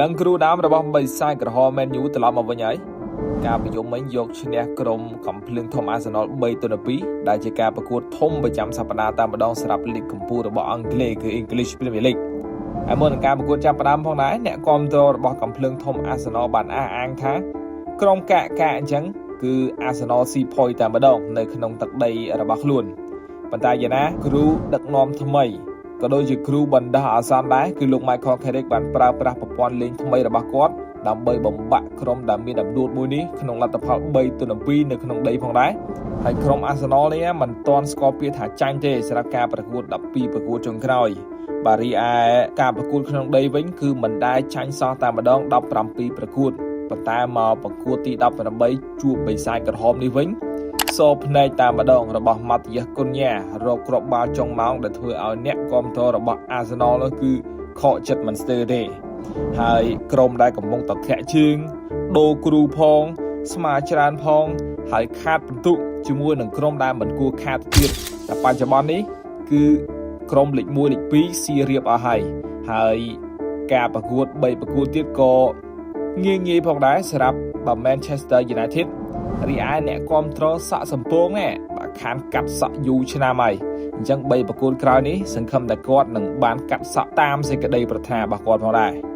លឹងគ្រូដើមរបស់បិសាចក្រហមមែនយូត្រឡប់មកវិញហើយការប្រយុទ្ធមិញយកឈ្នះក្រុមកំភ្លើងធំអាសនល3-2ដែលជាការប្រកួតធំប្រចាំសប្តាហ៍តាមម្ដងសម្រាប់លីកកម្ពុជារបស់អង់គ្លេសគឺ English Premier League ហើយមុននឹងការប្រកួតចាប់ផ្ដើមផងដែរអ្នកគាំទ្ររបស់កំភ្លើងធំអាសនលបានអះអាងថាក្រុមកាកអញ្ចឹងគឺអាសនលស៊ីផុយតែម្ដងនៅក្នុងទឹកដីរបស់ខ្លួនប៉ុន្តែយ៉ាងណាគ្រូដឹកនាំថ្មីក៏ដូចជាគ្រូបណ្ដោះអាសន្នដែរគឺលោក Michael Carrick បានប្រើប្រាស់ប្រព័ន្ធលេងថ្មីរបស់គាត់ដើម្បីបំបាក់ក្រុមដែលមានអំណាចមួយនេះក្នុងលទ្ធផល3-2នៅក្នុងដីផងដែរហើយក្រុម Arsenal នេះមិនទាន់ស្គាល់ពាក្យថាចាញ់ទេសម្រាប់ការប្រកួត12ប្រកួតចុងក្រោយបាទរីឯការប្រកួតក្នុងដីវិញគឺមិនដែលចាញ់សោះតែម្ដង17ប្រកួតប៉ុន្តែមកប្រកួតទី18ជួបបិសាចក្រហមនេះវិញសោភ្នែកតែម្ដងរបស់ម៉ាទីយ៉ាសគុនយ៉ារកគ្រាប់បាល់ចុងម៉ោងដែលធ្វើឲ្យអ្នកគាំទ្ររបស់ Arsenal នោះគឺខកចិត្តមិនស្ទើរទេហើយក្រុមដែលកំពុងតែធាក់ជើងដូរគ្រូផងស្មារច្រើនផងហើយខាតពិន្ទុជាមួយនឹងក្រុមដែលមិនគួរខាតទៀតតែបច្ចុប្បន្ននេះគឺក្រុមលេខ1លេខ2ស៊ីរៀបអស់ហើយការប្រកួត3ប្រកួតទៀតក៏ងាយផងដែរសម្រាប់ Manchester United រីឯអ្នកគាំទ្រសក់សំពងបាទខានកាត់សក់យូរឆ្នាំហើយអញ្ចឹង3ប្រកួតក្រោយនេះសង្ឃឹមតែគាត់នឹងបានកាត់សក់តាមសេចក្តីប្រាថ្នារបស់គាត់ផងដែរ